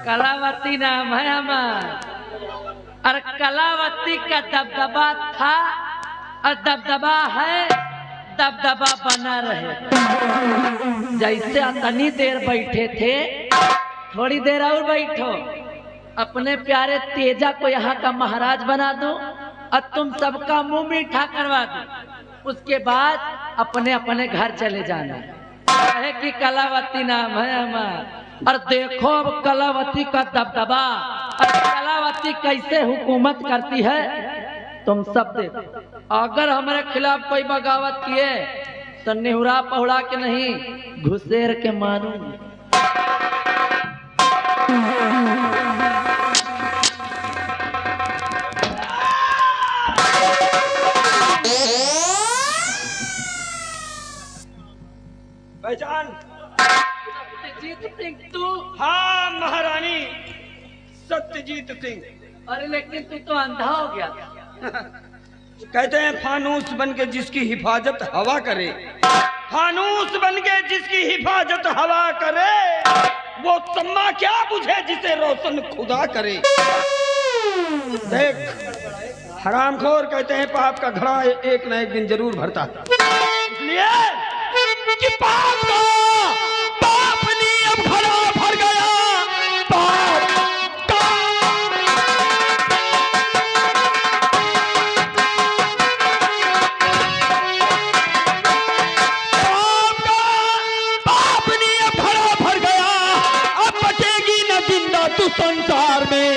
कलावती नाम है हमार, और कलावती का दबदबा था और दबदबा है, दबदबा बना रहे। जैसे अतनी देर बैठे थे, थोड़ी देर और बैठो, अपने प्यारे तेजा को यहाँ का महाराज बना दो और तुम सबका मुंह मीठा करवा दो। उसके बाद अपने अपने घर चले जाना है कि कलावती नाम है हमार। और देखो अब कलावती का दबदबा और कलावती कैसे हुकूमत करती है, तुम सब देखो। अगर हमारे खिलाफ कोई बगावत किए तो निहुरा पहुड़ा के नहीं, घुसेर के मारूंगी। पहचान? सत्यजीत सिंह तू? हाँ महारानी, सत्यजीत सिंह। अरे लेकिन तू तो अंधा हो गया। कहते हैं फानूस बन के जिसकी हिफाजत हवा करे, फानूस बन के जिसकी हिफाजत हवा करे, वो सम्मा क्या बुझे जिसे रोशन खुदा करे। देख हरामखोर, कहते हैं पाप का घड़ा एक न एक दिन जरूर भरता है, इसलिए कि पाप का पाप नहीं अब घड़ा भर गया, पाप का पाप नहीं अब घड़ा भर गया। अब बचेगी न जिंदा तू संसार में,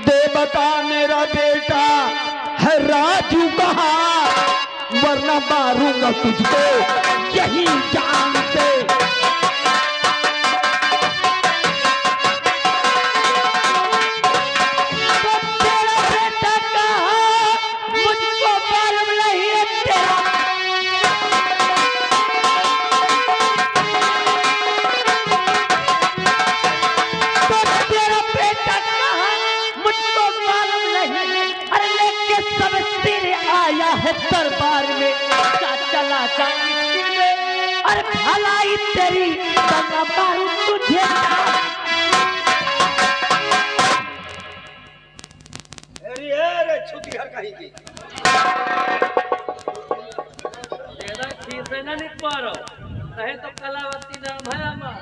दे बता मेरा बेटा है राजू कहाँ, वरना मारूंगा तुझको यही जान से। तेरा बेटा कहाँ, मुझको मालूम नहीं है तेरा। तो तेरा बेटा कहाँ, मुझको मालूम नहीं। अरे लेके सब सिर आया है दरबार में, चला जाएगी में, अरे भलाई तेरी बंगा मारू तुझे। अरे छुट्टी हर कहीं की तेरा खीर से ना निक पारो, कहे तो कलावती नाम है हमार,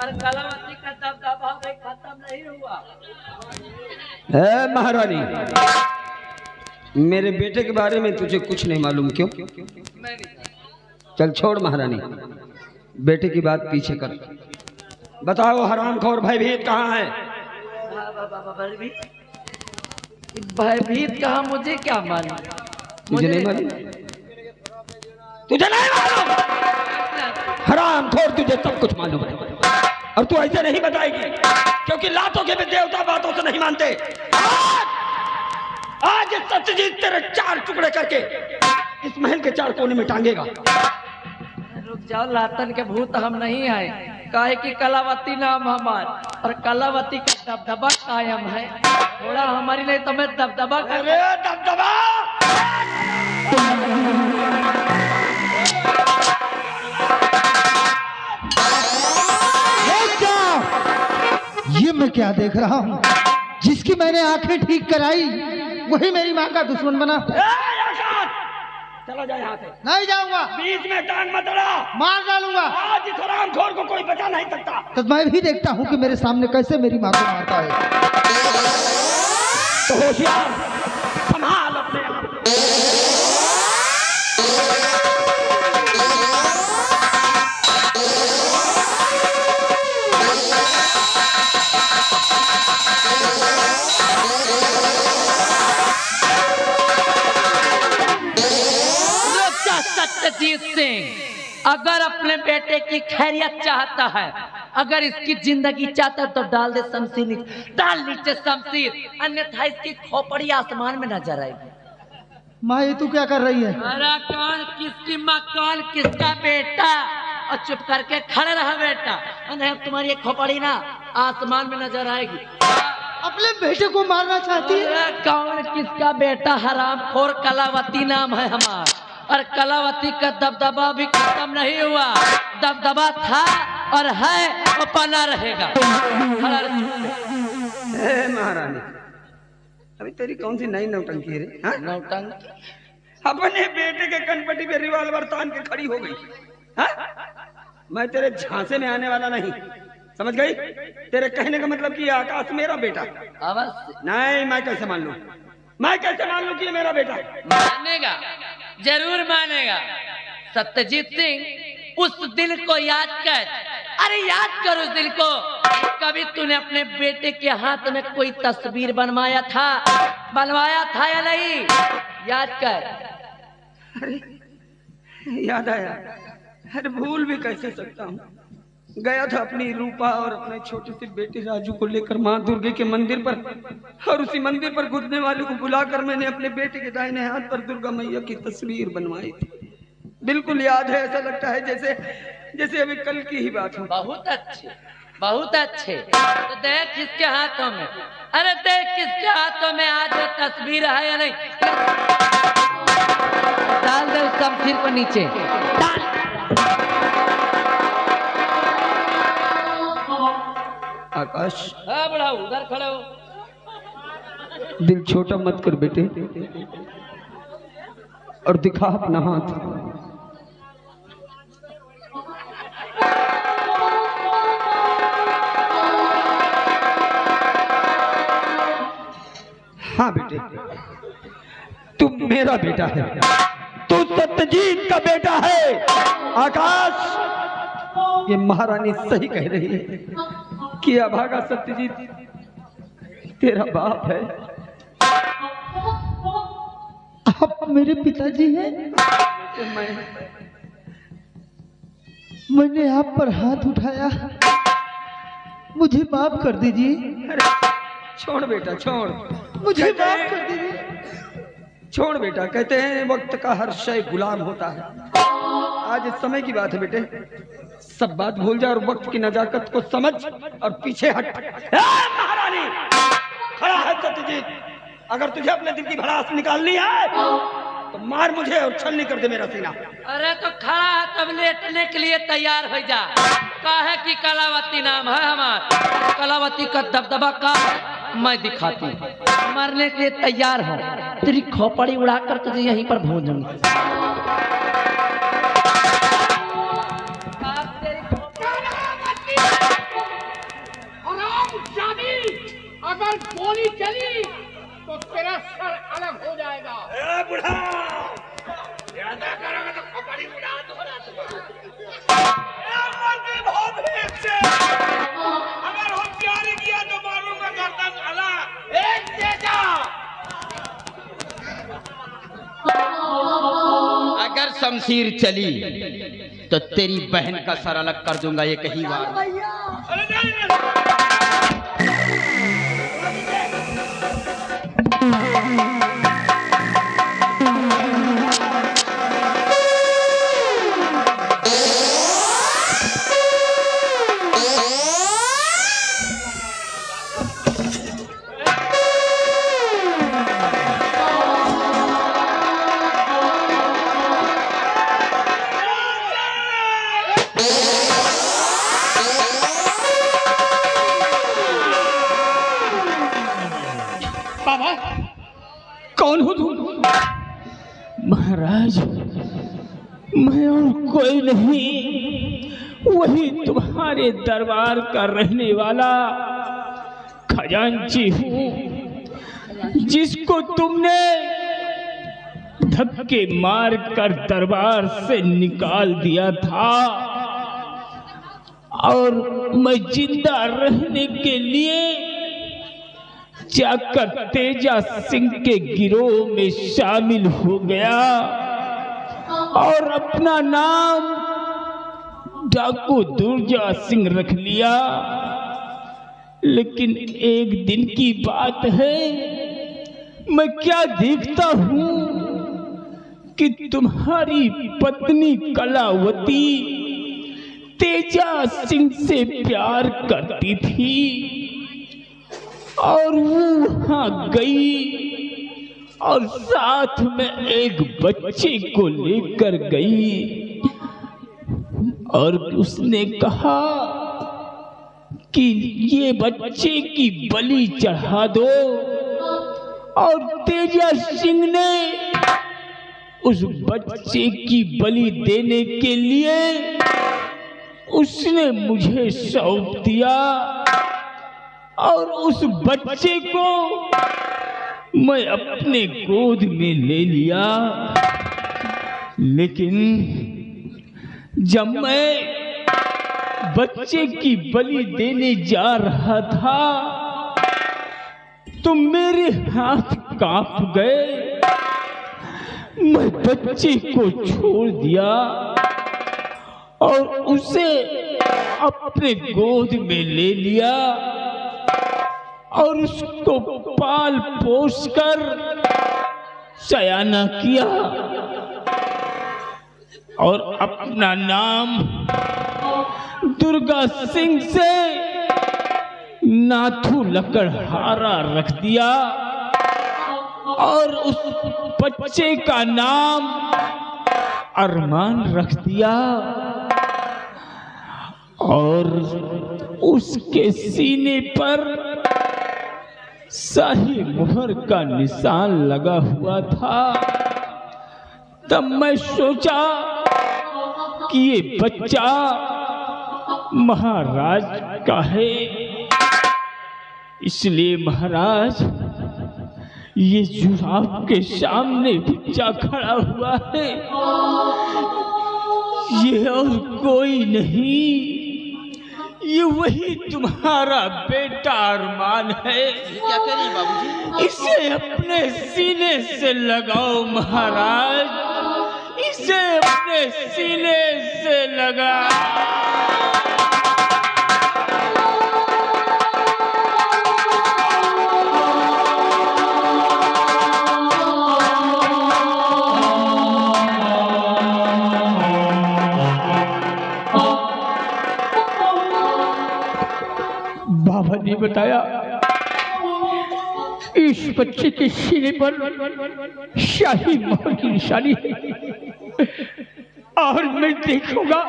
और कलावती का दबदबा भी खत्म नहीं हुआ। है महारानी, मेरे बेटे के बारे में तुझे कुछ नहीं मालूम क्यों? मैं नहीं। चल छोड़ महारानी, बेटे की बात पीछे कर। बताओ हरामखोर भयभीत कहाँ है? भयभीत कहाँ, मुझे क्या मालूम? तुझे नहीं मालूम? तुझे नहीं मालूम? हरामखोर, तुझे सब कुछ मालूम है और तू ऐसे नहीं बताएगी, क्योंकि लातों के भी देवता बातों से नहीं मानते। आज सत्यजीत तेरे 4 टुकड़े करके इस महल के 4 कोने में टांगेगा। रुक जाओ, लातन के भूत हम नहीं आए, काहे कि कलावती नाम हमार, और कलावती का दबदबा कायम है। थोड़ा हमारी नहीं तो मैं दबदबा कर। अरे दबदबा! ये मैं क्या देख रहा हूँ? जिसकी मैंने आंखें ठीक कराई वही मेरी माँ का दुश्मन बना। चला जाए यहाँ से। नहीं जाऊंगा। बीच में टांग मत अड़ा, मार डालूंगा। आज इस हरामखोर को कोई बचा नहीं सकता। तो मैं भी देखता हूँ कि मेरे सामने कैसे मेरी माँ को मारता है। तो होशियार, संभाल अपने आप। सत्यजीत सिंह अगर अपने बेटे की खैरियत चाहता है, अगर इसकी जिंदगी चाहता है तो डाल दे शमशीर, डाल नीचे शमशीर, अन्यथा इसकी खोपड़ी आसमान में नजर आएगी। माँ ये तू क्या कर रही है? अरे कौन किसकी माँ, कौन किसका बेटा, और चुप करके खड़े रहा बेटा, नहीं तुम्हारी खोपड़ी ना आसमान में नजर आएगी। अपने बेटे को मारना चाहती है। अरे कौन किसका बेटा? हरामखोर कलावती नाम है हमारा। और कलावती का दबदबा भी खत्म नहीं हुआ। दबदबा था और है और बना रहेगा। महारानी, अभी तेरी कौन सी नई नौटंकी है रे? हाँ? नौटंकी अपने बेटे के कनपटी पे रिवाल्वर तान के खड़ी हो गई। हाँ? मैं तेरे झांसे में आने वाला नहीं, समझ गई? तेरे कहने का मतलब कि आकाश मेरा बेटा? अवश्य नहीं, मैं कैसे मान लूं? मैं कैसे मान लूं कि ये मेरा बेटा? मानेगा, जरूर मानेगा। सत्यजीत सिंह, उस दिल को याद कर। अरे याद कर उस दिल को। कभी तूने अपने बेटे के हाथ में कोई तस्वीर बनवाया था या नहीं? याद कर। अरे याद आया। अरे भूल भी कैसे सकता हूँ। गया था अपनी रूपा और अपने छोटे से बेटे राजू को लेकर माँ दुर्गे के मंदिर पर, और उसी मंदिर पर घुसने वाले को बुलाकर मैंने अपने बेटे के दाहिने हाथ पर दुर्गा मैया की तस्वीर बनवाई थी। बिल्कुल याद है, ऐसा लगता है जैसे अभी कल की ही बात हो। बहुत अच्छे, बहुत अच्छे। तो देख किसके हाथों में, अरे देख किसके हाथों में आज वो तस्वीर है या नहीं? डाल दे उस शमशीर को नीचे, डाल। आकाश, हाँ बड़ा उधर खड़े हो। दिल छोटा मत कर बेटे, और दिखा अपना हाथ। हाँ बेटे, तू मेरा बेटा है, तू सत्यजीत का बेटा है। आकाश, ये महारानी सही कह रही है कि अभागा सत्यजीत तेरा बाप है। आप मेरे पिताजी हैं। मैंने आप पर हाथ उठाया, मुझे माफ कर दीजिए। अरे छोड़ बेटा, छोड़, मुझे माफ कर दीजिए। छोड़ बेटा, कहते हैं वक्त का हर शय गुलाम होता है। आज इस समय की बात है बेटे, सब बात भूल जा और वक्त की नजाकत को समझ और पीछे हट। महारानी, खड़ा है सत्यजीत, अगर तुझे अपने दिल की भड़ास निकालनी है तो मार मुझे और छलनी कर दे मेरा सीना। अरे तो खड़ा है तब लेटने के लिए तैयार हो जा। काहे कि कलावती नाम है हमारा। कलावती का दबदबा का मैं दिखाती हूँ। मरने के लिए तैयार हो, तेरी खोपड़ी उड़ाकर तुझे यहीं पर भूनूंगी। अगर गोली चली तो तेरा सर अलग हो जाएगा। बुढ़ा, ज्यादा करोगे तो खोपड़ी उड़ा दो ना। अगर होशियारी किया तो मारूंगा गर्दन अलग। एक तेजा, अगर शमशीर चली तो तेरी बहन का सर अलग कर दूंगा एक ही बार। कौन हो तुम? महाराज, मैं और कोई नहीं, वही तुम्हारे दरबार का रहने वाला खजांची हूँ, जिसको तुमने धक्के मार कर दरबार से निकाल दिया था, और मैं जिंदा रहने के लिए जाकर तेजा सिंह के गिरोह में शामिल हो गया और अपना नाम डाकू दुर्जा सिंह रख लिया। लेकिन एक दिन की बात है, मैं क्या देखता हूँ कि तुम्हारी पत्नी कलावती तेजा सिंह से प्यार करती थी, और वो वहां गई और साथ में एक बच्चे को लेकर गई और उसने कहा कि ये बच्चे की बलि चढ़ा दो। और तेजा सिंह ने उस बच्चे की बलि देने के लिए उसने मुझे सौंप दिया और उस बच्चे को मैं अपने गोद में ले लिया। लेकिन जब मैं बच्चे की बलि देने जा रहा था तो मेरे हाथ कांप गए। मैं बच्चे को छोड़ दिया और उसे अपने गोद में ले लिया और उसको पाल पोस कर सयाना किया और अपना नाम दुर्गा सिंह से नाथू लकड़हारा रख दिया और उस बच्चे का नाम अरमान रख दिया और उसके सीने पर शाही मोहर का निशान लगा हुआ था। तब मैं सोचा कि ये बच्चा महाराज का है, इसलिए महाराज ये जो आपके सामने बच्चा खड़ा हुआ है ये और कोई नहीं, ये वही तुम्हारा बेटा अरमान है। क्या कह रही है बाबूजी? इसे अपने सीने से लगाओ महाराज, इसे अपने सीने से लगा। बाबा ने बताया इस बच्चे के सीने पर शाही मोहर की निशानी है और मैं देखूंगा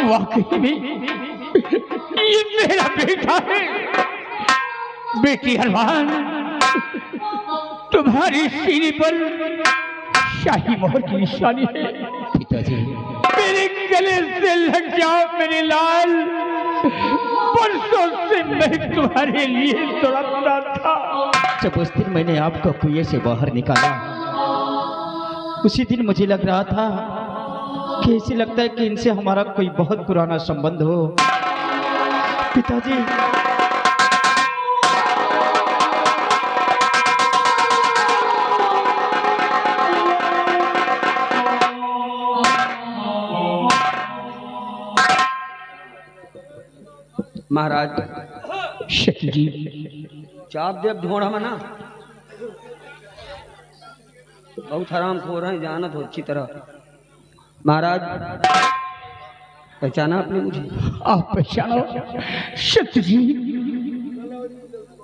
वाकई में ये मेरा बेटा है। बेटी अरमान, तुम्हारी सीने पर शाही मोहर की निशानी है। पिताजी, मेरे गले से लग जाओ मेरे लाल, परसों से मैं तुम्हारे लिए तड़पता था। जब उस दिन मैंने आपको कुएं से बाहर निकाला उसी दिन मुझे लग रहा था कि ऐसे लगता है कि इनसे हमारा कोई बहुत पुराना संबंध हो। पिताजी, महाराज शक्ति जी, चाप देव ढोड़ा मना बहुत हराम खो रहे हैं, जानत हो अच्छी तरह। महाराज पहचाना आपने मुझे? आप पहचानो शक्ति जी?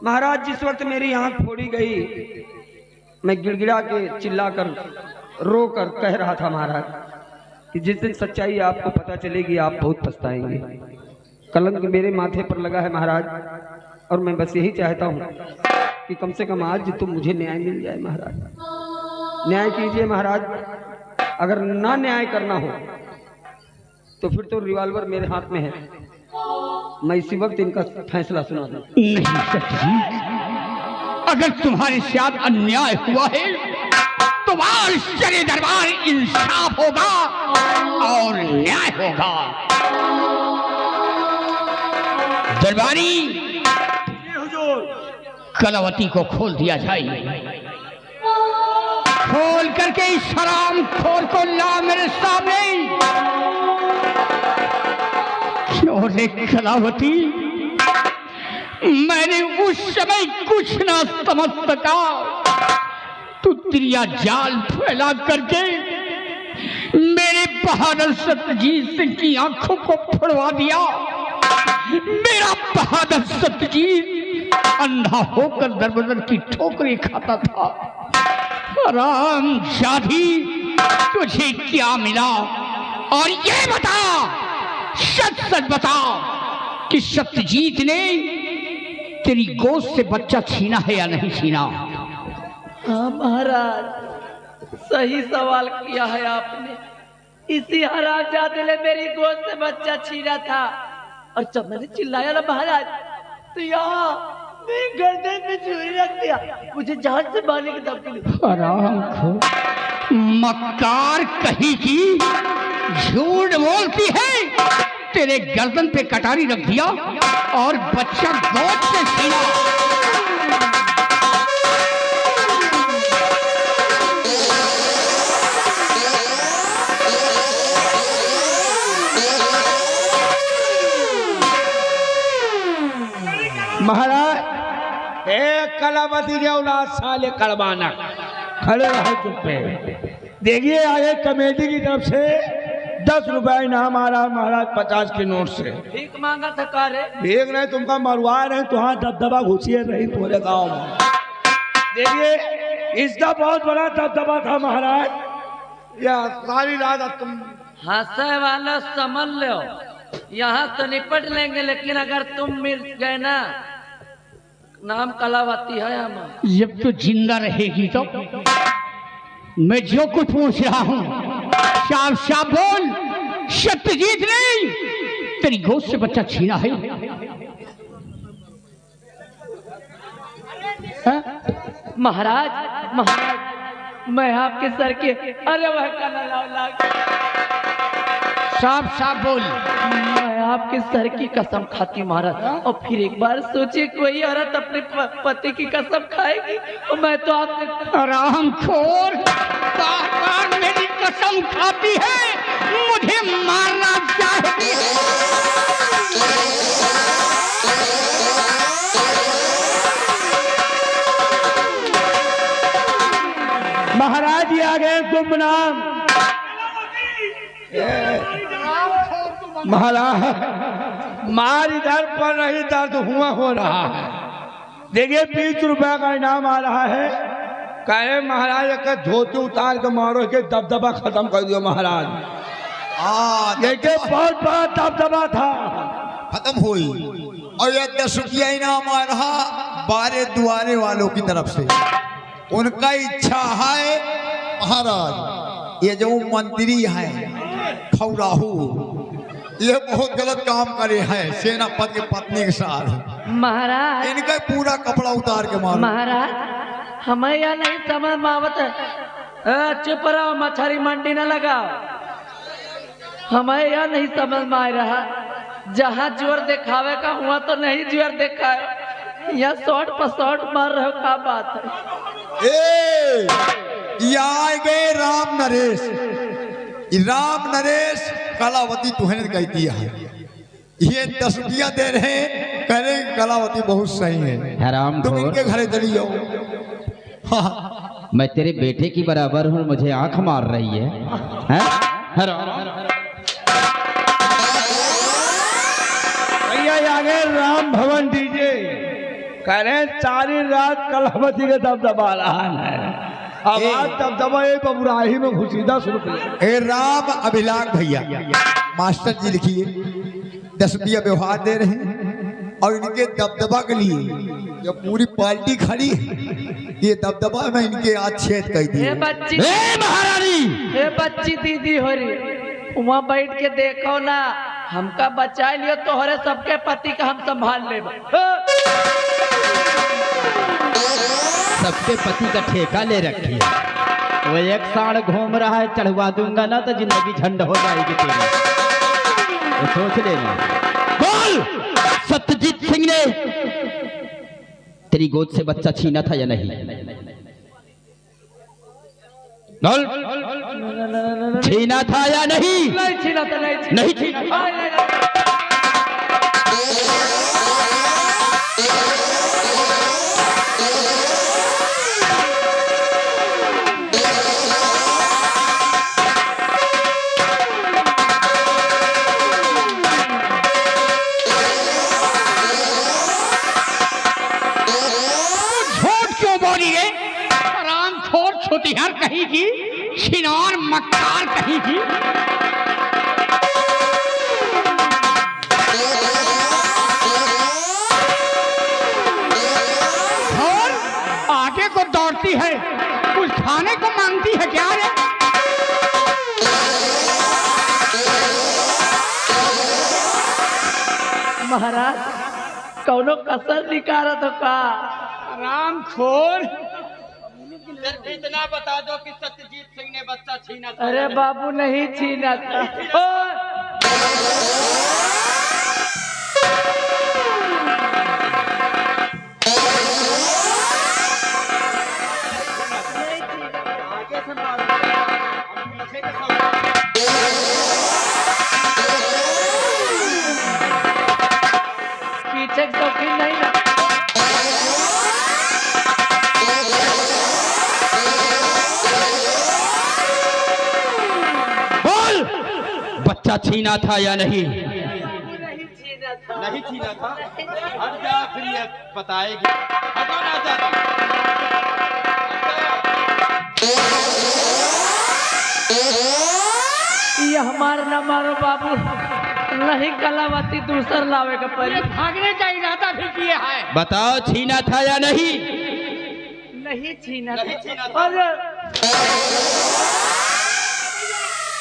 महाराज जिस वक्त मेरी आंख फोड़ी गई मैं गिड़गिड़ा के चिल्लाकर रो कर कह रहा था महाराज कि जिस दिन सच्चाई आपको पता चलेगी आप बहुत पछताएंगे। कलंक मेरे माथे पर लगा है महाराज, और मैं बस यही चाहता हूँ कि कम से कम आज तो मुझे न्याय मिल जाए। महाराज न्याय कीजिए महाराज, अगर ना न्याय करना हो तो फिर तो रिवॉल्वर मेरे हाथ में है, मैं इसी वक्त इनका फैसला सुना दूं। नहीं शक्ति जी, अगर तुम्हारे साथ अन्याय हुआ है तो शरे दरबार इंसाफ होगा और न्याय होगा। दरबारी, कलावती को खोल दिया जाए। खोल करके इस हराम खोर को ला मेरे सामने। क्यों रे कलावती, मैंने उस समय कुछ ना समझ सका, तेरिया जाल फैला करके मेरे बहादुर सत्यजीत सिंह की आंखों को फोड़वा दिया। मेरा बहादुर सत्यजीत अंधा होकर दरबदर की ठोकरें खाता था। राम शादी तुझे क्या मिला? और ये बता, सच सच बता कि सत्यजीत ने तेरी गोद से बच्चा छीना है या नहीं छीना? हाँ महाराज, सही सवाल किया है आपने। इसी हरामजादे ने मेरी गोद से बच्चा छीना था। और जब मैंने चिल्लाया ना महाराज, तो यहाँ मेरी गर्दन में छुरी रख दिया, मुझे जान से मारने की धमकी दी। हराम मक्कार कहीं की झूठ बोलती है। तेरे गर्दन पे कटारी रख दिया और बच्चा गोद से छीना। महाराज एक कलावती के औलाद साले कड़वाना खड़े रहे चुप पे। देखिए आगे कमेटी की तरफ से 10 रुपए इनाम आ रहा महाराज 50 के नोट से। भीख मांगा था कारे? भीख नहीं, तुमका मरवा रहे तुहां दबदबा घुसिए रही पूरे गांव में। देखिए इसका बहुत बड़ा दबदबा था महाराज। या सारी रात तुम हंसे वाला समझ लो, यहाँ तो निपट लेंगे, लेकिन अगर तुम मिल गए ना, नाम कलावती है हमारा। जब तो जिंदा रहेगी तो मैं जो कुछ पूछ रहा हूँ साफ साफ बोल। सत्यजीत नहीं तेरी गोद से बच्चा छीना है? महाराज महाराज, मैं आपके सर के, अरे वह काला साफ साफ बोल। मैं आपके सर की कसम खाती हूँ महाराज। और फिर एक बार सोचिए, कोई औरत अपने पति की कसम खाएगी और मैं तो आपके हरामखोर, बार मेरी कसम खाती है, मुझे मारना चाहती है। महाराज जी आ गए गुमनाम। महाराज मार इधर पर रही दर्द हुआ हो रहा है। देखिए 20 रुपए का इनाम आ रहा है। कहे महाराज का धोती उतार के मारो के दबदबा खत्म कर दियो महाराज। देखिए बहुत बड़ा दबदबा था, खत्म हुई। और ये 10 रुपया इनाम आ रहा बारे दुआरे वालों की तरफ से। उनका इच्छा है महाराज, ये जो मंत्री है खौराहू, ये बहुत गलत काम करे हैं सेनापति की पत्नी के साथ। महाराज, इनका पूरा कपड़ा उतार के मारो। महाराज हमें यह नहीं समझ में आवत है। चुप रहो, मछली मंडी न लगाओ। हमें यह नहीं समझ में आ रहा, जहाँ जोर दिखावे का हुआ तो नहीं जोर दिखाए, यहाँ शॉर्ट पर शॉर्ट मार रहे हो, क्या बात है? यहाँ गए राम नरेश। राम नरेश कलावती तुहने कह दिया है, ये 10 रुपया दे रहे हैं, कह रहे हैं कलावती बहुत सही है, हराम तुम इनके घरे चली जाओ। मैं तेरे बेटे की बराबर हूँ, मुझे आंख मार रही है, हैं? भैया आगे राम भवन दीजिए। कह रहे हैं सारी रात कलावती के दबदबा रहा है। अब आज दबदबा एक बबुराही में घुसीदा शुरू किया। ए राम अभिलाष भैया, मास्टर जी लिखिए 10 रुपया व्यवहार दे रहे हैं और इनके दबदबा के लिए जो पूरी पार्टी खड़ी है, ये दबदबा में इनके आज छेद कर दिए। बच्ची, महारानी, ए बच्ची दीदी हो रही, वहाँ बैठ के देखो ना, हमका बचा लियो तो हरे सबके पति का हम संभाल ले। सबके पति का ठेका ले रखी है। वो एक साड़ घूम रहा है, चढ़वा दूंगा ना तो जिंदगी झंड हो जाएगी तेरी, तो सोच लेना। बोल, सत्यजीत सिंह ने तेरी गोद से बच्चा छीना था या नहीं? बोल, छीना था या नहीं? नहीं छीना था, नहीं छीना। मक्कार कहीं की। और आगे को दौड़ती है, कुछ खाने को मांगती है क्या रे? महाराज कौनो कसर निकारा तो का राम खोर, सिर्फ इतना बता दो कि सत्यजीत सिंह ने बच्चा छीना था। अरे बाबू नहीं छीना था। पीछे शौकीन नहीं ना। बोल, बच्चा छीना था या नहीं? नहीं छीना था। नहीं छीना था। हट जा, फिर ये बताएगी। हटो ना जा। ये हमार न मारो बाबू, नहीं कलावती दूसर लावे का ये पड़ी। भागने का इरादा भी किया है। बताओ छीना था या नहीं? नहीं छीना नहीं था। छीना था। अरे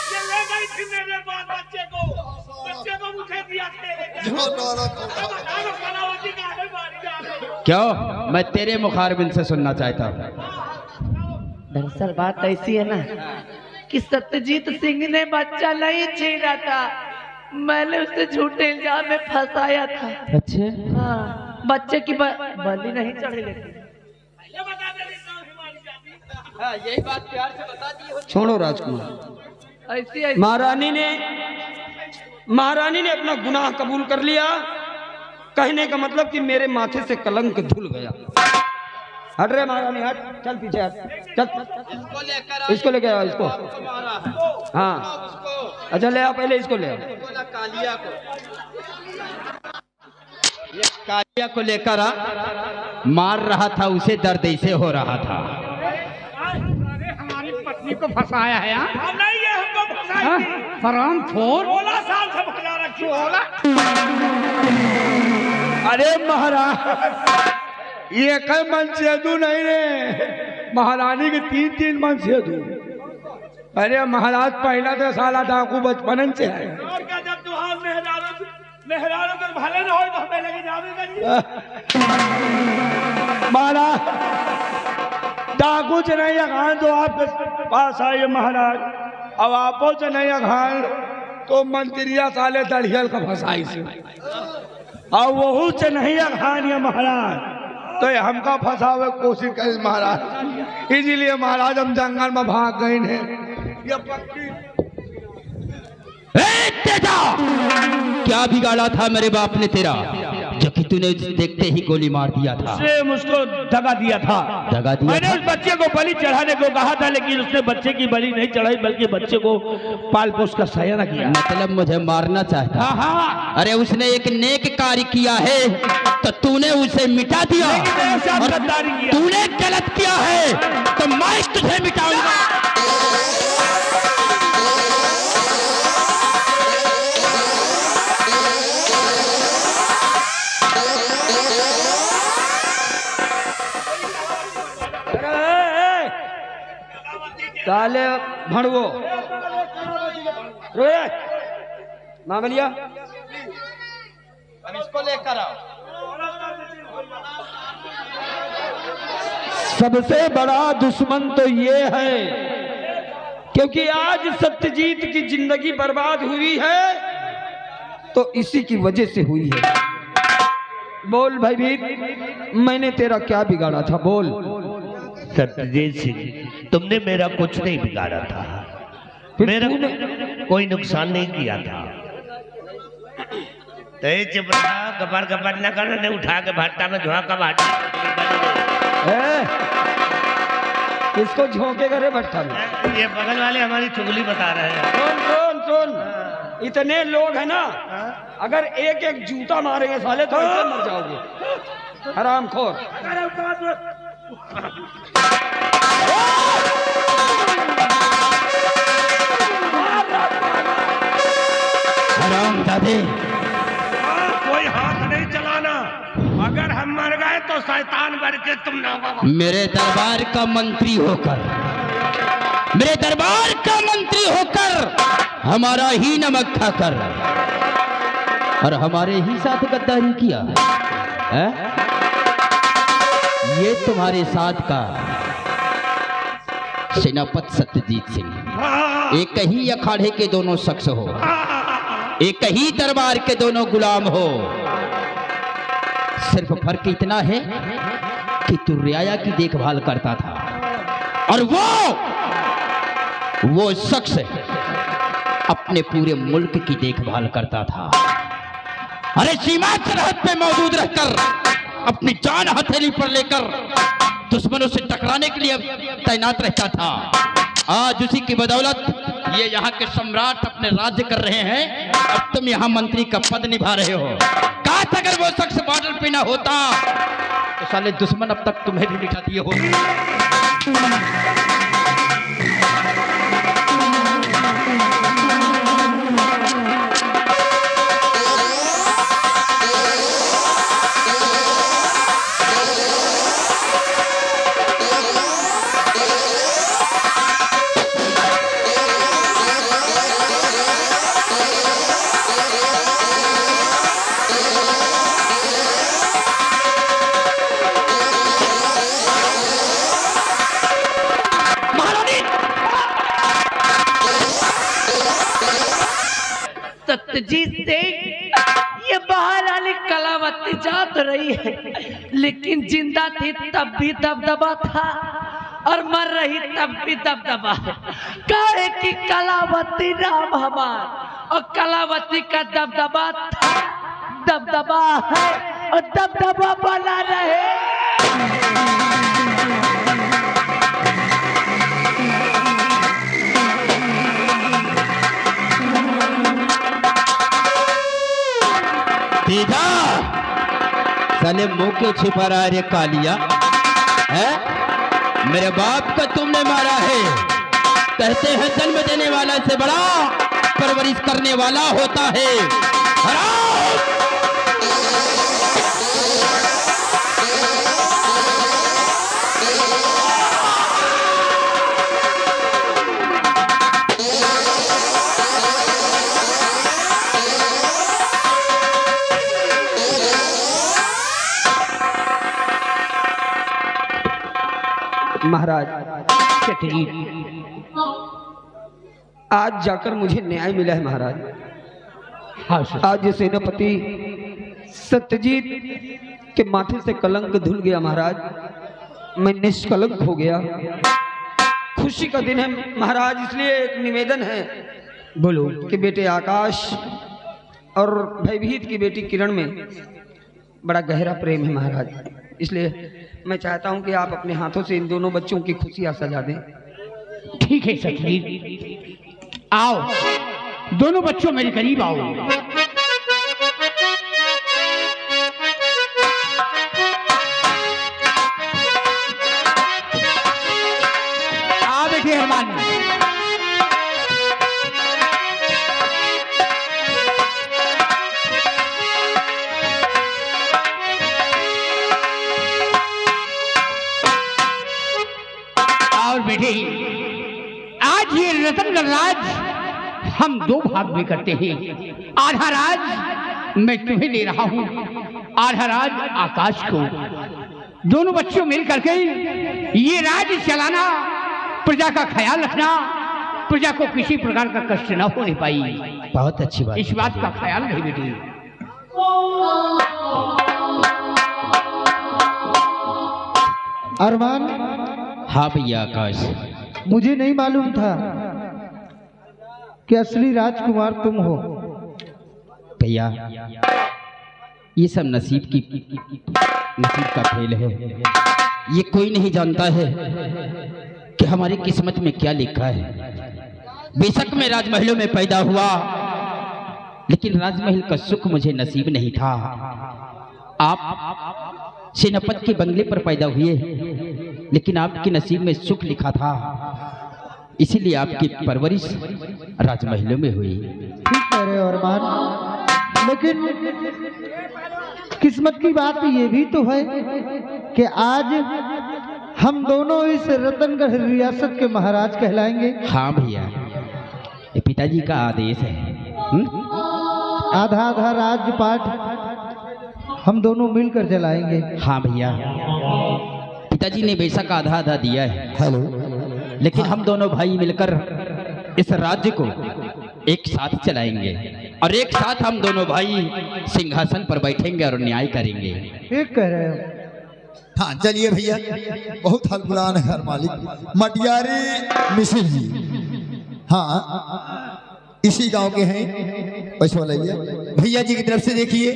ये ले गई थी मेरे बाल बच्चे को मुझे दिया थे। कलावती का है मारी जा रही। क्यों? मैं तेरे मुखारबिन से सुनना चाहता हूँ। दरअसल बात ऐसी है ना कि सत्यजीत सिंह ने बच्चा नहीं छीना था, मैंने उसे झूठे इल्जाम में फंसाया था। अच्छे, हाँ, बच्चे की बलि नहीं चढ़ी लेकिन। ये बता दे हमारी जाति। हाँ, यही बात प्यार से बता दी हो। छोड़ो राजकुमार। ऐसी ऐसी महारानी ने अपना गुनाह कबूल कर लिया। कहने का मतलब कि मेरे माथे से कलंक धुल गया। हट रे महारानी, हट, चल पीछे हट, चल। इसको लेकर इसको लेके आओ, इसको। हाँ, अच्छा ले आओ, पहले इसको ले आओ। कालिया को, ये कालिया को लेकर आ। मार रहा था उसे, दर्द ऐसे हो रहा था। अरे हमारी पत्नी को फंसाया है यहाँ। हम नहीं, ये हमको फंसाई हाँ, थी। हराम खोर। 16 साल से भगा रखी। 16। अरे महाराज, ये कई मन सेदू नहीं रे, महारानी के 3-3 मन सेदू। अरे महाराज, पहला तो साला डाकू बचपन से है। और क्या, जब तुहार मेहरारू तो भले न हो तो हमें लगे जावे करिए। महाराज, डाकू से नहीं अखान तो आपके पास आइए महाराज। अब आपो से नहीं अखान तो मंत्रिया साले दड़ियल का फंसाई से, और वहू से नहीं अखान ये महाराज तो ये हमका फंसावे कोशिश करे महाराज। इसीलिए महाराज हम जंगल में भाग गए हैं। ये पक्की तेजा, क्या बिगाड़ा था मेरे बाप ने तेरा, जो कि तूने देखते ही गोली मार दिया था? उसने मुझको दगा दिया था। दगा दिया मैंने था? उस बच्चे को बलि चढ़ाने को कहा था, लेकिन उसने बच्चे की बलि नहीं चढ़ाई, बल्कि बच्चे को पाल पोस कर सयाना किया। मतलब मुझे मारना चाहता? हाँ हाँ, अरे उसने एक नेक कार्य किया है तो तूने उसे मिटा दिया, मेरे साथ और गद्दारी किया। तूने गलत किया है तो मैं तुझे मिटाऊंगा। साले भड़वो रोए मामलिया, अब इसको लेकर आओ। सबसे बड़ा दुश्मन तो ये है, क्योंकि आज सत्यजीत की जिंदगी बर्बाद हुई है तो इसी की वजह से हुई है। बोल भाई भीत, मैंने तेरा क्या बिगाड़ा था? बोल। सत्यजीत सिंह, तुमने मेरा कुछ नहीं बिगाड़ा था, मेरा कोई नुकसान नहीं किया था। तो ये चुप रहा, गबर गबर न करना, नहीं उठा के भट्टा में झोंका भाटा। किसको झोंके करे भट्टा में? ये बगल वाले हमारी चुगली बता रहे हैं। सुन, इतने लोग हैं ना, अगर एक एक जूता मारेंगे साले तो ऐसे मर जाओगे, हरामखोर। हरामजादे, कोई हाथ नहीं चलाना, अगर हम मर गए तो शैतान बन के तुम ना बाबा। मेरे दरबार का मंत्री होकर, मेरे दरबार का मंत्री होकर हमारा ही नमक खाकर और हमारे ही साथ गद्दारी किया है? ये तुम्हारे साथ का सेनापति सत्यजीत सिंह एक ही अखाड़े के दोनों शख्स हो, एक ही दरबार के दोनों गुलाम हो। सिर्फ फर्क इतना है कि तू रियाया की देखभाल करता था और वो शख्स अपने पूरे मुल्क की देखभाल करता था। अरे सीमा सरहद पे मौजूद रहकर अपनी जान हथेली पर लेकर दुश्मनों से टकराने के लिए तैनात रहता था। आज उसी की बदौलत ये यहाँ के सम्राट अपने राज्य कर रहे हैं, अब तुम यहाँ मंत्री का पद निभा रहे हो। काश अगर वो शख्स बॉर्डर पे ना होता तो साले दुश्मन अब तक तुम्हें भी मिटा दिए होते। सत्यजीत सिंह, ये बाहर वाली कलावती जा तो रही है, लेकिन जिंदा थी तब भी दबदबा था और मर रही तब भी दबदबा है। काहे की कलावती नाम हमार और कलावती का दबदबा था, दबदबा है और दबदबा बना रहे। सीधा साले मुंह क्यों छिपा रहा है रे कालिया है? मेरे बाप को तुमने मारा है। कहते हैं जन्म देने वाला से बड़ा परवरिश करने वाला होता है। हराम! महाराज, आज जाकर मुझे न्याय मिला है महाराज। आज ये सेनापति सत्यजीत के माथे से कलंक धुल गया महाराज। मैं निष्कलंक हो गया। खुशी का दिन है महाराज, इसलिए एक निवेदन है। बोलो। कि बेटे आकाश और भयभीत की बेटी किरण में बड़ा गहरा प्रेम है महाराज, इसलिए मैं चाहता हूं कि आप अपने हाथों से इन दोनों बच्चों की खुशियां सजा दें। ठीक है सत्यजीत, आओ दोनों बच्चों मेरे करीब आओ। आओ बेटे अरमान। बेटे, आज ये रतन राज हम दो भाग में करते हैं। आधा राज मैं तुम्हें दे रहा हूं, आधा राज आकाश को। दोनों बच्चों मिल करके ये राज चलाना, प्रजा का ख्याल रखना, प्रजा को किसी प्रकार का कष्ट न होने पाई। बहुत अच्छी बात, इस बात का ख्याल रहे बेटी। अरमान। हाँ भैया आकाश, मुझे नहीं मालूम था कि असली राजकुमार तुम हो। भैया ये सब नसीब का खेल है। ये कोई नहीं जानता है कि हमारी किस्मत में क्या लिखा है। बेशक मैं राजमहलों में पैदा हुआ, लेकिन राजमहल का सुख मुझे नसीब नहीं था। आप सेनापति के बंगले पर पैदा हुए, लेकिन आपके नसीब में सुख लिखा था। इसीलिए आपकी परवरिश राजमहलों में हुई। ठीक कह रहे हो अरमान, लेकिन किस्मत की बात ये भी तो है कि आज हम दोनों इस रतनगढ़ रियासत के महाराज कहलाएंगे। हाँ भैया, ये पिताजी का आदेश है। आधा आधा राज्यपाट हम दोनों मिलकर चलाएंगे। हाँ भैया, पिताजी ने बेशक आधा आधा दिया है, हेलो, लेकिन हम दोनों भाई मिलकर इस राज्य को एक साथ चलाएंगे और एक साथ हम दोनों भाई सिंहासन पर बैठेंगे और न्याय करेंगे। ठीक कह रहे हो। हाँ चलिए भैया, बहुत हल्कुलान है घर मालिक मटियारी मिसिर जी। हाँ इसी गांव के हैं, पैसा लाइए भैया जी की तरफ से। देखिए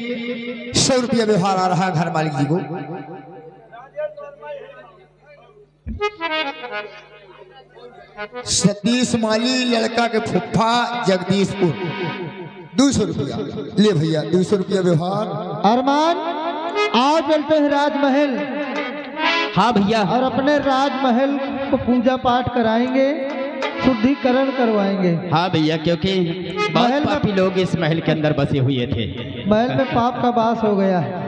100 रुपया व्यवहार आ रहा है घर मालिक जी को। सतीश माली लड़का के फुफ्फा जगदीशपुर 200 रुपया ले भैया, 200 रुपया व्यवहार। अरमान आओ चलते हैं राजमहल। हाँ भैया, और अपने राजमहल को पूजा पाठ कराएंगे, शुद्धिकरण करवाएंगे। हाँ भैया, क्योंकि बहुत महल में- पापी लोग इस महल के अंदर बसे हुए थे, महल में पाप का वास हो गया है।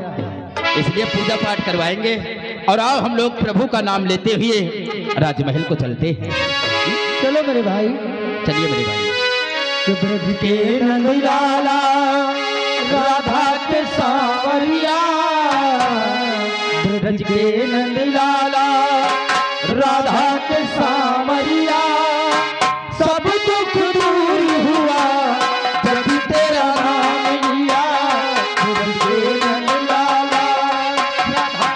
इसलिए पूजा पाठ करवाएंगे। और आओ हम लोग प्रभु का नाम लेते हुए राजमहल को चलते हैं। चलो मेरे भाई। चलिए मेरे भाई। कि ब्रज के नंदलाला राधा के सांवरिया, ब्रज के नंदलाला राधा के सांवरिया, सब दुख दूर हुआ जब तेरा नाम लिया। ब्रज के नंदलाला राधा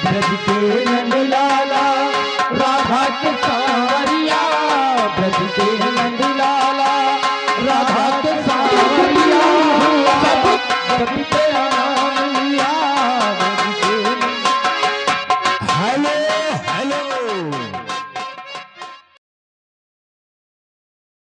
ब्रज के नंदलाला राधा के सांवरिया, ब्रज के नंदलाला